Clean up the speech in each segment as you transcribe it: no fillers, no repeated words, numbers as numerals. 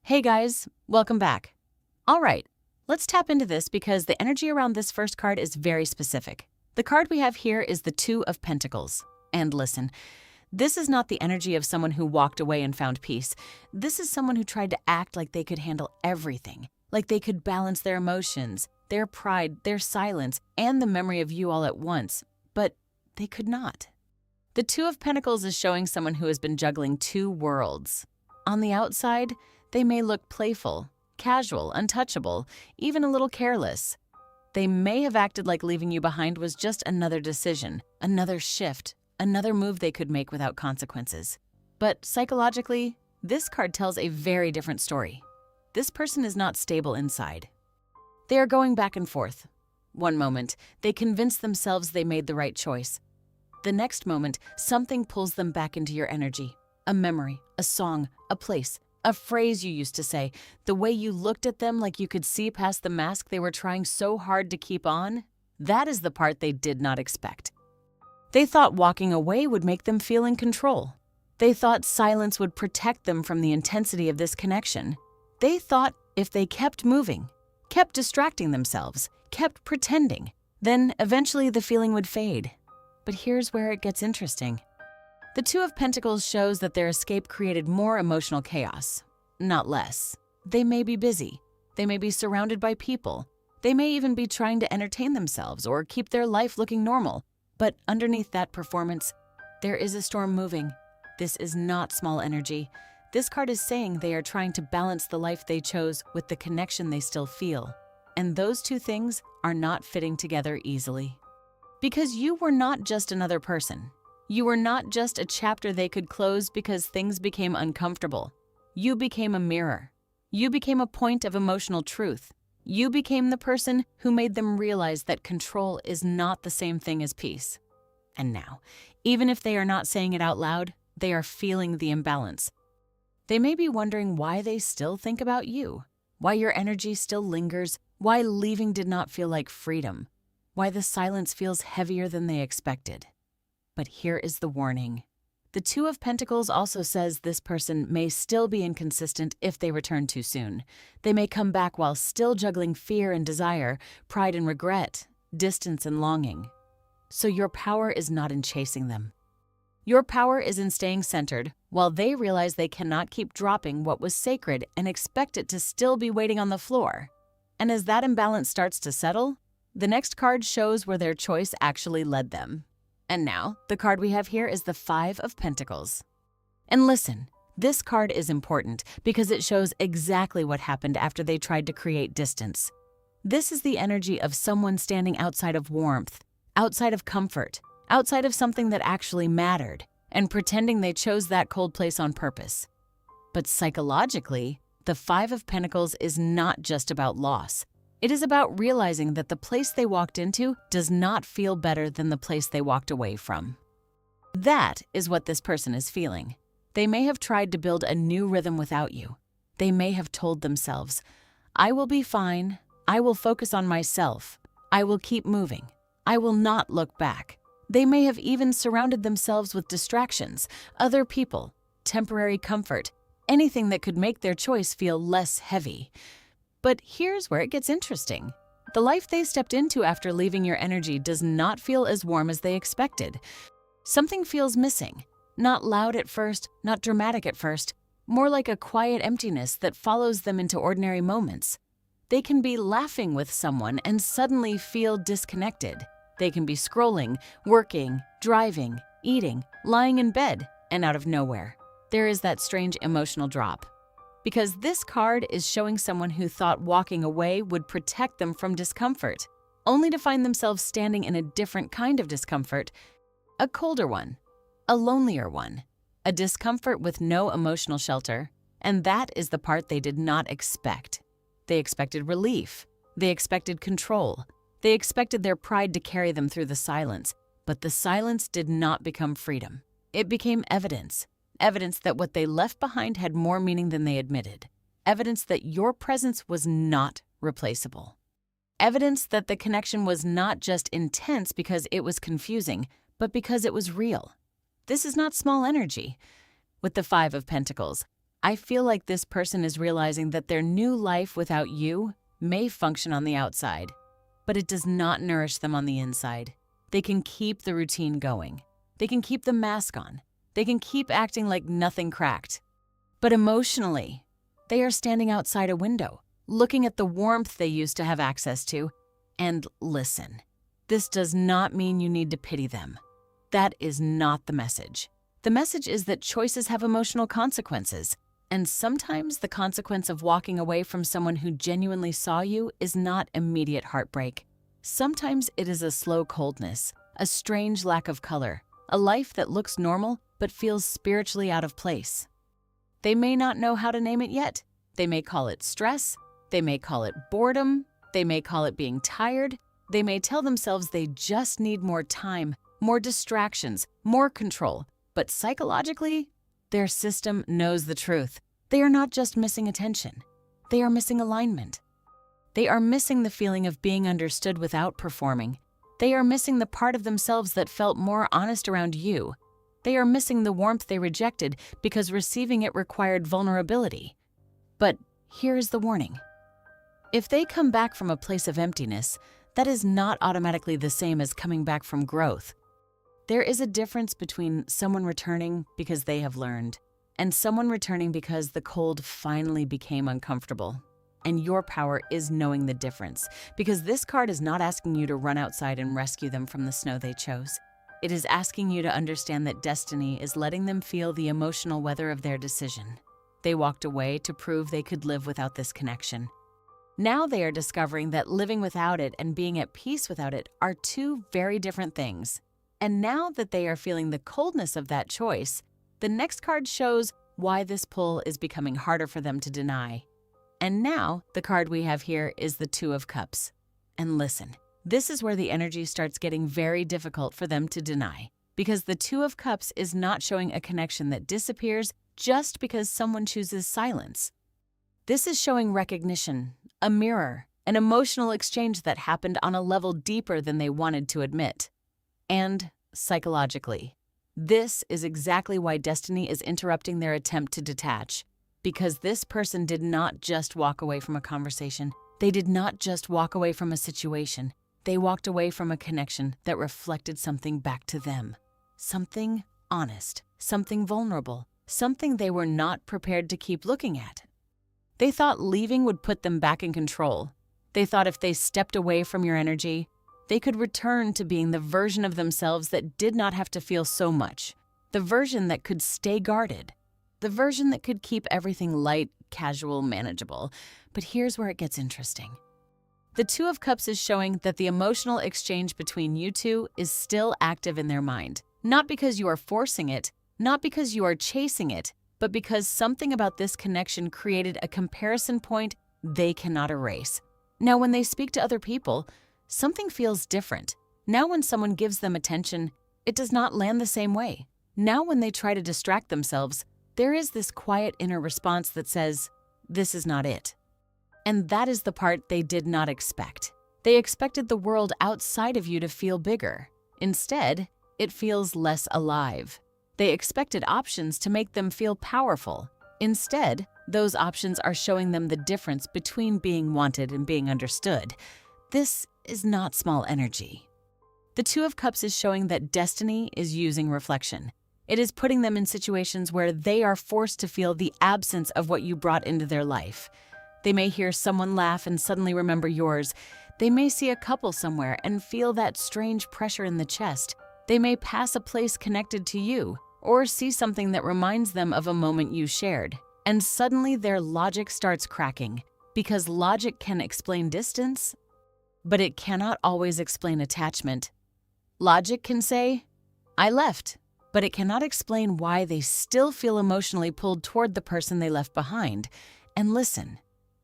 Hey guys, welcome back. All right, let's tap into this because the energy around this first card is very specific. The card we have here is the Two of Pentacles. And listen, this is not the energy of someone who walked away and found peace. This is someone who tried to act like they could handle everything, like they could balance their emotions, their pride, their silence, and the memory of you all at once, but they could not. The Two of Pentacles is showing someone who has been juggling two worlds. On the outside, they may look playful, casual, untouchable, even a little careless. They may have acted like leaving you behind was just another decision, another shift, another move they could make without consequences. But psychologically, this card tells a very different story. This person is not stable inside. They are going back and forth. One moment, they convince themselves they made the right choice. The next moment, something pulls them back into your energy. A memory, a song, a place, a phrase you used to say, the way you looked at them like you could see past the mask they were trying so hard to keep on. That is the part they did not expect. They thought walking away would make them feel in control. They thought silence would protect them from the intensity of this connection. They thought if they kept moving, kept distracting themselves, kept pretending, then eventually the feeling would fade. But here's where it gets interesting. The Two of Pentacles shows that their escape created more emotional chaos, not less. They may be busy. They may be surrounded by people. They may even be trying to entertain themselves or keep their life looking normal. But underneath that performance, there is a storm moving. This is not small energy. This card is saying they are trying to balance the life they chose with the connection they still feel. And those two things are not fitting together easily. Because you were not just another person. You were not just a chapter they could close because things became uncomfortable. You became a mirror. You became a point of emotional truth. You became the person who made them realize that control is not the same thing as peace. And now, even if they are not saying it out loud, they are feeling the imbalance. They may be wondering why they still think about you, why your energy still lingers, why leaving did not feel like freedom, why the silence feels heavier than they expected. But here is the warning. The Two of Pentacles also says this person may still be inconsistent if they return too soon. They may come back while still juggling fear and desire, pride and regret, distance and longing. So your power is not in chasing them. Your power is in staying centered while they realize they cannot keep dropping what was sacred and expect it to still be waiting on the floor. And as that imbalance starts to settle, the next card shows where their choice actually led them. And now, the card we have here is the Five of Pentacles. And listen, this card is important because it shows exactly what happened after they tried to create distance. This is the energy of someone standing outside of warmth, outside of comfort, outside of something that actually mattered, and pretending they chose that cold place on purpose. But psychologically, the Five of Pentacles is not just about loss. It is about realizing that the place they walked into does not feel better than the place they walked away from. That is what this person is feeling. They may have tried to build a new rhythm without you. They may have told themselves, I will be fine. I will focus on myself. I will keep moving. I will not look back. They may have even surrounded themselves with distractions, other people, temporary comfort, anything that could make their choice feel less heavy. But here's where it gets interesting. The life they stepped into after leaving your energy does not feel as warm as they expected. Something feels missing. Not loud at first, not dramatic at first, more like a quiet emptiness that follows them into ordinary moments. They can be laughing with someone and suddenly feel disconnected. They can be scrolling, working, driving, eating, lying in bed, and out of nowhere, there is that strange emotional drop. Because this card is showing someone who thought walking away would protect them from discomfort, only to find themselves standing in a different kind of discomfort, a colder one, a lonelier one, a discomfort with no emotional shelter, and that is the part they did not expect. They expected relief. They expected control. They expected their pride to carry them through the silence, but the silence did not become freedom. It became evidence. Evidence that what they left behind had more meaning than they admitted. Evidence that your presence was not replaceable. Evidence that the connection was not just intense because it was confusing, but because it was real. This is not small energy. With the Five of Pentacles, I feel like this person is realizing that their new life without you may function on the outside, but it does not nourish them on the inside. They can keep the routine going. They can keep the mask on. They can keep acting like nothing cracked. But emotionally, they are standing outside a window, looking at the warmth they used to have access to. And listen, this does not mean you need to pity them. That is not the message. The message is that choices have emotional consequences. And sometimes the consequence of walking away from someone who genuinely saw you is not immediate heartbreak. Sometimes it is a slow coldness, a strange lack of color, a life that looks normal but feels spiritually out of place. They may not know how to name it yet. They may call it stress. They may call it boredom. They may call it being tired. They may tell themselves they just need more time, more distractions, more control. But psychologically, their system knows the truth. They are not just missing attention. They are missing alignment. They are missing the feeling of being understood without performing. They are missing the part of themselves that felt more honest around you. They are missing the warmth they rejected because receiving it required vulnerability. But here's the warning. If they come back from a place of emptiness, that is not automatically the same as coming back from growth. There is a difference between someone returning because they have learned and someone returning because the cold finally became uncomfortable. And your power is knowing the difference, because this card is not asking you to run outside and rescue them from the snow they chose. It is asking you to understand that destiny is letting them feel the emotional weather of their decision. They walked away to prove they could live without this connection. Now they are discovering that living without it and being at peace without it are two very different things. And now that they are feeling the coldness of that choice, the next card shows why this pull is becoming harder for them to deny. And now the card we have here is the Two of Cups. And listen, this is where the energy starts getting very difficult for them to deny, because the Two of Cups is not showing a connection that disappears just because someone chooses silence. This is showing recognition, a mirror, an emotional exchange that happened on a level deeper than they wanted to admit. And psychologically, this is exactly why destiny is interrupting their attempt to detach, because this person did not just walk away from a conversation. They did not just walk away from a situation. They walked away from a connection that reflected something back to them. Something honest, something vulnerable, something they were not prepared to keep looking at. They thought leaving would put them back in control. They thought if they stepped away from your energy, they could return to being the version of themselves that did not have to feel so much, the version that could stay guarded, the version that could keep everything light, casual, manageable. But here's where it gets interesting. The Two of Cups is showing that the emotional exchange between you two is still active in their mind, not because you are forcing it, not because you are chasing it, but because something about this connection created a comparison point they cannot erase. Now, when they speak to other people, something feels different. Now when someone gives them attention, it does not land the same way. Now when they try to distract themselves, there is this quiet inner response that says, this is not it. And that is the part they did not expect. They expected the world outside of you to feel bigger. Instead, it feels less alive. They expected options to make them feel powerful. Instead, those options are showing them the difference between being wanted and being understood. This is not small energy. The Two of Cups is showing that destiny is using reflection. It is putting them in situations where they are forced to feel the absence of what you brought into their life. They may hear someone laugh and suddenly remember yours. They may see a couple somewhere and feel that strange pressure in the chest. They may pass a place connected to you or see something that reminds them of a moment you shared. And suddenly their logic starts cracking, because logic can explain distance, but it cannot always explain attachment. Logic can say, I left, but it cannot explain why they still feel emotionally pulled toward the person they left behind. And listen,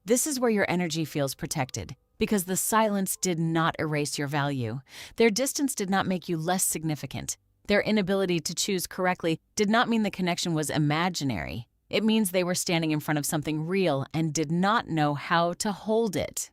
this is where your energy feels protected, because the silence did not erase your value. Their distance did not make you less significant. Their inability to choose correctly did not mean the connection was imaginary. It means they were standing in front of something real and did not know how to hold it.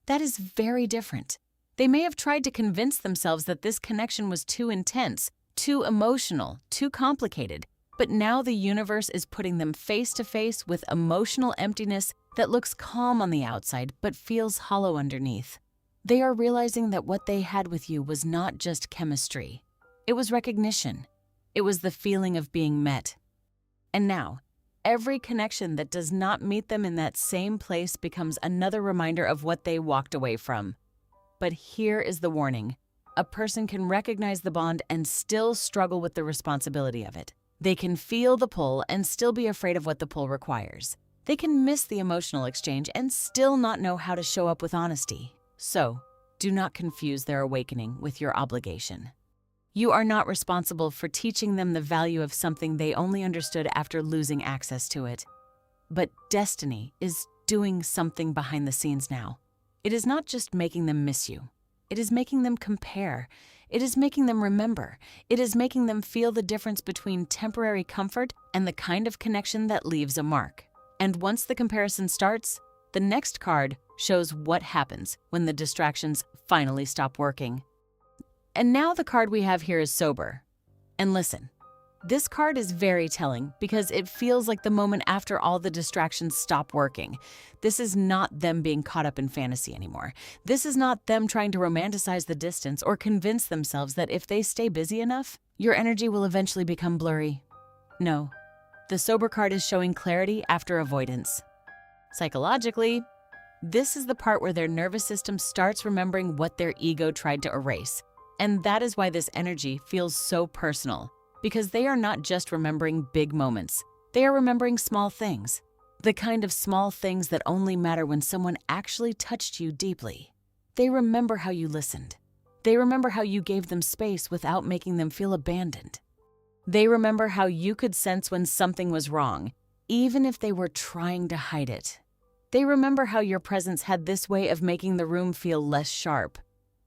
That is very different. They may have tried to convince themselves that this connection was too intense, too emotional, too complicated, But now the universe is putting them face to face with emotional emptiness that looks calm on the outside but feels hollow underneath. They are realizing that what they had with you was not just chemistry. It was recognition. It was the feeling of being met. And now, every connection that does not meet them in that same place becomes another reminder of what they walked away from. But here is the warning. A person can recognize the bond and still struggle with the responsibility of it. They can feel the pull and still be afraid of what the pull requires. They can miss the emotional exchange and still not know how to show up with honesty. So, do not confuse their awakening with your obligation. You are not responsible for teaching them the value of something they only understood after losing access to it. But destiny is doing something behind the scenes now. It is not just making them miss you. It is making them compare. It is making them remember. It is making them feel the difference between temporary comfort and the kind of connection that leaves a mark. And once the comparison starts, the next card shows what happens when the distractions finally stop working. And now the card we have here is sober. And listen, this card is very telling because it feels like the moment after all the distractions stop working. This is not them being caught up in fantasy anymore. This is not them trying to romanticize the distance or convince themselves that if they stay busy enough, your energy will eventually become blurry. No, the sober card is showing clarity after avoidance. Psychologically, this is the part where their nervous system starts remembering what their ego tried to erase. And that is why this energy feels so personal, because they are not just remembering big moments. They are remembering small things, the kind of small things that only matter when someone actually touched you deeply. They remember how you listened. They remember how you gave them space without making them feel abandoned. They remember how you could sense when something was wrong, even if they were trying to hide it. They remember how your presence had this way of making the room feel less sharp.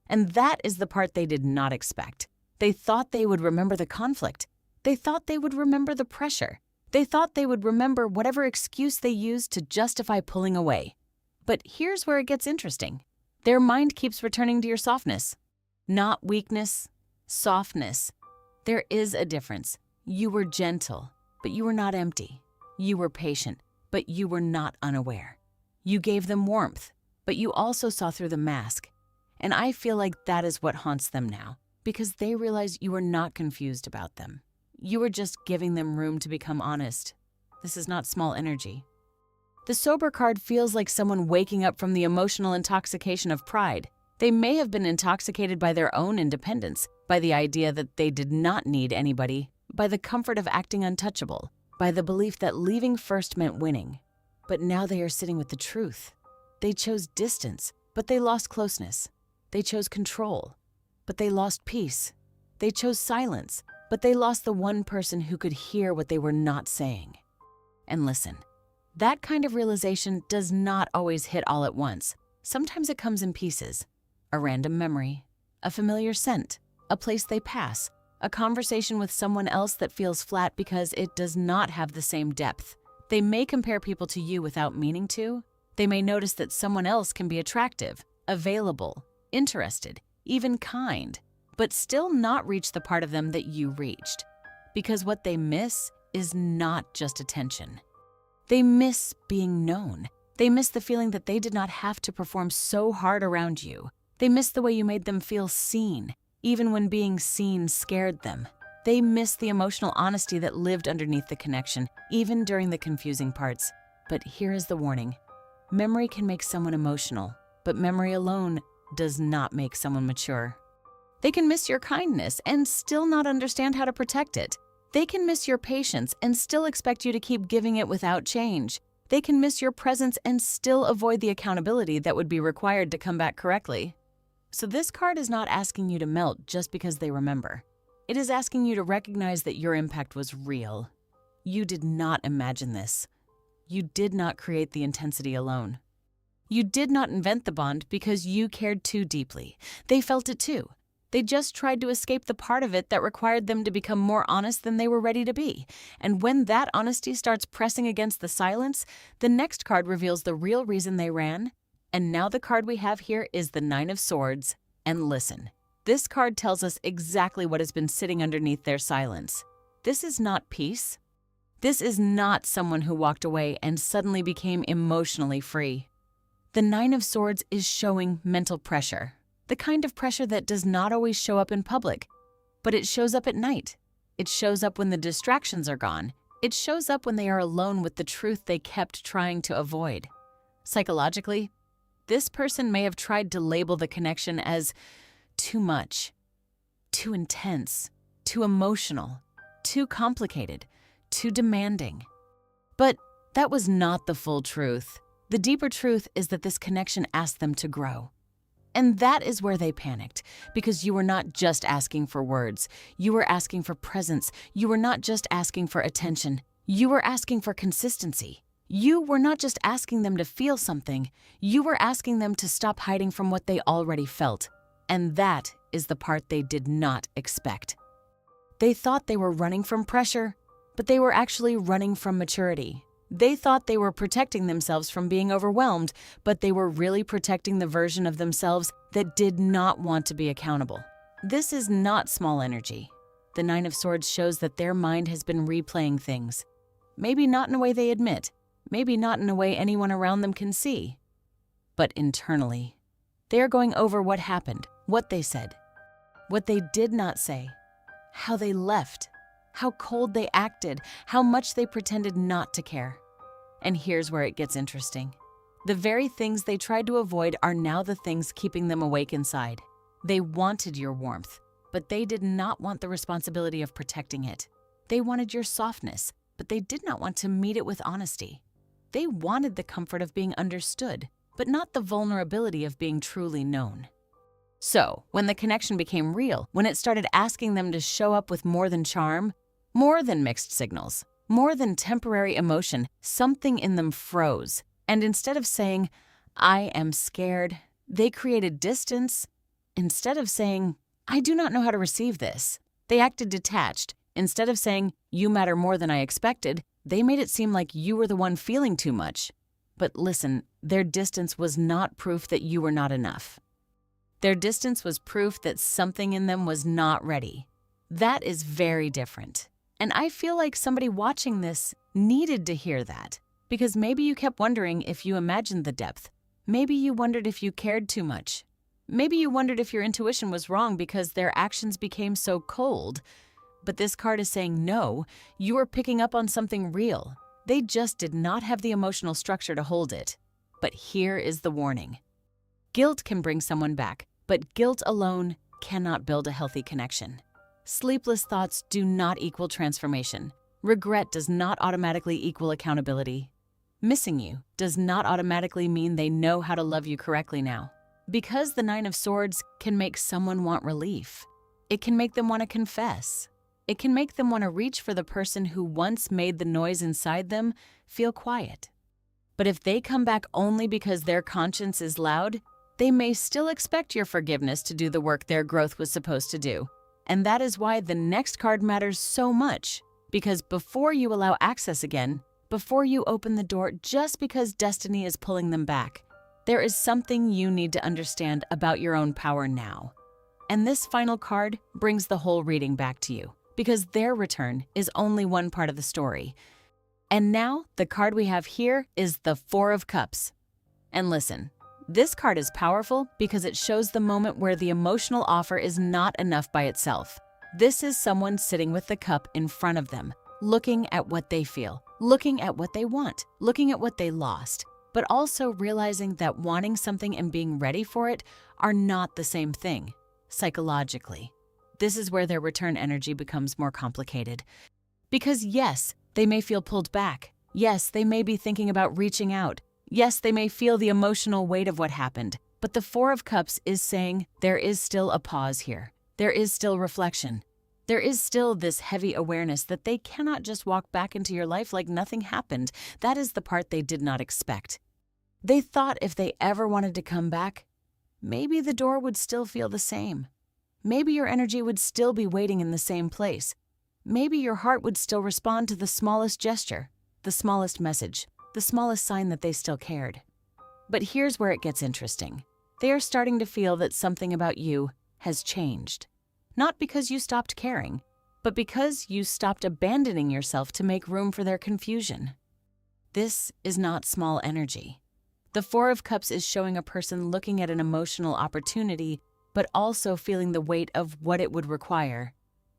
And that is the part they did not expect. They thought they would remember the conflict. They thought they would remember the pressure. They thought they would remember whatever excuse they used to justify pulling away. But here's where it gets interesting. Their mind keeps returning to your softness. Not weakness, softness. There is a difference. You were gentle, but you were not empty. You were patient, but you were not unaware. You gave them warmth, but you also saw through the mask. And I feel like that is what haunts them now, because they realize you are not confused about them. You are just giving them room to become honest. This is not small energy. The sober card feels like someone waking up from the emotional intoxication of pride. They may have been intoxicated by their own independence, by the idea that they did not need anybody, by the comfort of acting untouchable, by the belief that leaving first meant winning. But now they are sitting with the truth. They chose distance, but they lost closeness. They chose control, but they lost peace. They chose silence, but they lost the one person who could hear what they were not saying. And listen, that kind of realization does not always hit all at once. Sometimes it comes in pieces. A random memory, a familiar scent, a place they pass, a conversation with someone else that feels flat because it does not have the same depth. They may compare people to you without meaning to. They may notice that someone else can be attractive, available, interested, even kind, but still not reach the part of them that you reached. Because what they miss is not just attention. They miss being known. They miss the feeling that they did not have to perform so hard around you. They miss the way you made them feel seen, even when being seen scared them. They miss the emotional honesty that lived underneath the connection, even during the confusing parts. But here is the warning. Memory can make someone emotional, but memory alone does not make someone mature. They can miss your kindness and still not understand how to protect it. They can miss your patience and still expect you to keep giving it without change. They can miss your presence and still avoid the accountability that would be required to come back correctly. So this card is not asking you to melt just because they remember. It is asking you to recognize that your impact was real. You did not imagine this. You did not create the intensity alone. You did not invent the bond because you cared too deeply. They felt it too. They just tried to escape the part of it that required them to become more honest than they were ready to be. And when that honesty starts pressing against the silence, the next card reveals the real reason they ran. And now the card we have here is the Nine of Swords. And listen, this card tells us exactly what has been sitting underneath their silence. This is not peace. This is not someone who walked away and suddenly became emotionally free. The Nine of Swords is showing mental pressure, the kind of pressure that does not always show up in public, but it shows up at night. It shows up when the distractions are gone. It shows up when they are alone with the truth they kept trying to avoid. Psychologically, this person may have tried to label the connection as too much, too intense, too emotional, too complicated, too demanding. But that was not the full truth. The deeper truth is that this connection asked them to grow. And that is where they panicked, because you were not just asking for words. You were asking for presence. You were not just asking for attention. You were asking for consistency. You were not just asking them to feel something. You were asking them to stop hiding from what they already felt. And that is the part they did not expect. They thought they were running from pressure, but they were actually running from maturity. They thought they were protecting themselves from being overwhelmed, but they were really protecting the version of themselves that did not want to be accountable. This is not small energy. The Nine of Swords shows that their mind has been replaying things. Maybe not in a way they admit, maybe not in a way anyone around them can see. But internally, they are going over what happened, what they said, what they did not say, how they left, how cold they acted, how much they pretended not to care. And here's where it gets interesting. The very things they tried to avoid are now the things keeping them awake inside. They wanted your warmth, but they did not want the responsibility of protecting it. They wanted your softness, but they did not want to meet it with honesty. They wanted the comfort of being understood, but not the vulnerability of being truly known. So, when the connection became real, when it started asking them to show up with more than charm, more than mixed signals, more than temporary emotion, something in them froze. And instead of saying, "I am scared," they created distance. Instead of saying, "I do not know how to receive this," they acted detached. Instead of saying, "You matter more than I expected," they made it seem like you were the one feeling too much. But listen, their distance was not proof that you were not enough. Their distance was proof that something in them was not ready. That is very different. And I feel like somebody watching this needed to hear that, because maybe you kept wondering if you imagined the depth. Maybe you wondered if you cared too much. Maybe you wondered if your intuition was wrong because their actions became so cold. But this card is saying no, you are picking up on something real. They just did not have the emotional structure to hold it. But here is the warning. Guilt can bring someone back, but guilt alone cannot build a healthy connection. Sleepless thoughts do not equal transformation. Regret does not automatically equal accountability. Missing you does not automatically mean they know how to love you correctly now. Because the Nine of Swords can make someone want relief. It can make them want to confess. It can make them want to reach for the person who once made the noise inside them feel quiet. But if they come back only because their conscience is loud, they may still expect your forgiveness to do the work their growth was supposed to do. And that is why the next card matters so much, because before you allow access again, before you open the door just because destiny is pulling them back, there is something you need to understand about your own power now. And this final card brings the whole reading back to you, because their return is only one part of the story. And now, the card we have here is the Four of Cups. And listen, this card is powerful because it shows the moment where the emotional offer is not enough by itself. This is someone sitting with the cup in front of them, looking at what they feel, looking at what they want, looking at what they lost, but also realizing that wanting something and being ready for it are not the same thing, psychologically. This is where their return energy becomes more complicated. Because yes, they may feel pulled back. Yes, they may be thinking about reaching out. Yes, they may feel the emotional weight of what happened, but the Four of Cups is saying there is still a pause here. There is still reflection. There is still this heavy awareness that they cannot just walk back into your life like nothing happened. That is the part they did not expect. They thought if they ever wanted to come back, maybe the door would still feel the same. Maybe your energy would still be waiting in the same place. Maybe your heart would still respond to the smallest gesture, the smallest message, the smallest sign that they still cared. But here's where it gets interesting. They are starting to feel that something about you has changed. Not because you stopped caring, but because you stopped abandoning yourself to make room for their confusion. This is not small energy. The Four of Cups is showing a person looking at an emotional opportunity, but also feeling the weight of what it would require.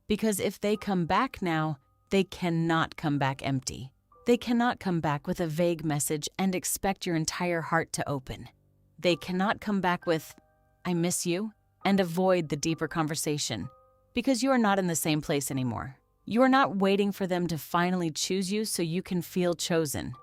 Because if they come back now, they cannot come back empty. They cannot come back with a vague message and expect your entire heart to open. They cannot come back with, "I miss you," and avoid the deeper conversation, because you are not in the same place anymore. You are not waiting for them to finally choose you so you can feel chosen.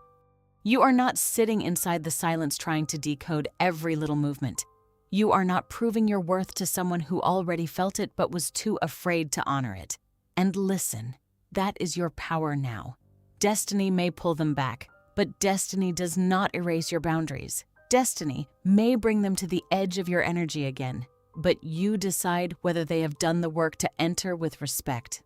You are not sitting inside the silence trying to decode every little movement. You are not proving your worth to someone who already felt it but was too afraid to honor it. And listen, that is your power now. Destiny may pull them back, but destiny does not erase your boundaries. Destiny may bring them to the edge of your energy again, but you decide whether they have done the work to enter with respect.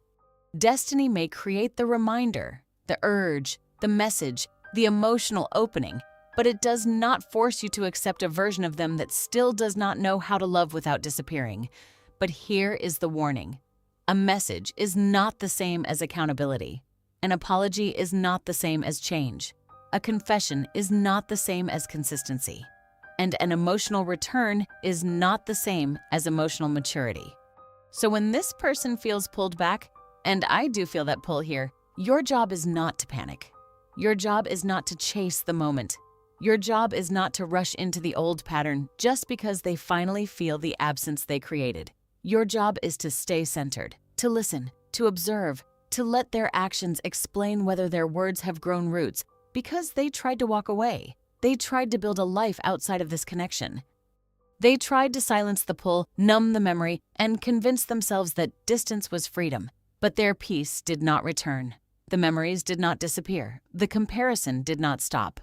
Destiny may create the reminder, the urge, the message, the emotional opening, but it does not force you to accept a version of them that still does not know how to love without disappearing. But here is the warning. A message is not the same as accountability. An apology is not the same as change. A confession is not the same as consistency. And an emotional return is not the same as emotional maturity. So when this person feels pulled back, and I do feel that pull here, your job is not to panic. Your job is not to chase the moment. Your job is not to rush into the old pattern just because they finally feel the absence they created. Your job is to stay centered, to listen, to observe, to let their actions explain whether their words have grown roots, because they tried to walk away. They tried to build a life outside of this connection. They tried to silence the pull, numb the memory, and convince themselves that distance was freedom. But their peace did not return. The memories did not disappear. The comparison did not stop.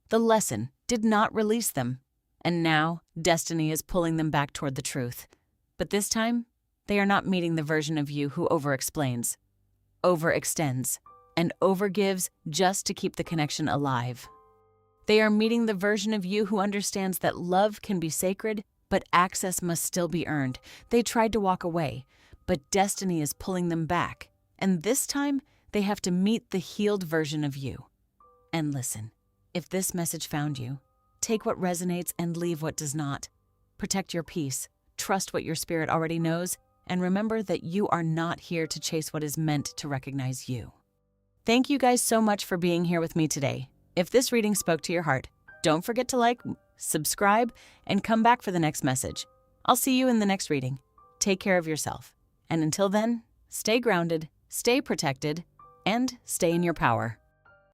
The lesson did not release them. And now, destiny is pulling them back toward the truth. But this time, they are not meeting the version of you who over-explains, overextends, and overgives just to keep the connection alive. They are meeting the version of you who understands that love can be sacred, but access must still be earned. They tried to walk away, but destiny is pulling them back. And this time, they have to meet the healed version of you. And listen, if this message found you, take what resonates and leave what does not. Protect your peace, trust what your spirit already knows, and remember that you are not here to chase what is meant to recognize you. Thank you guys so much for being here with me today. If this reading spoke to your heart, don't forget to like, subscribe, and come back for the next message. I'll see you in the next reading. Take care of yourself. And until then, stay grounded, stay protected, and stay in your power.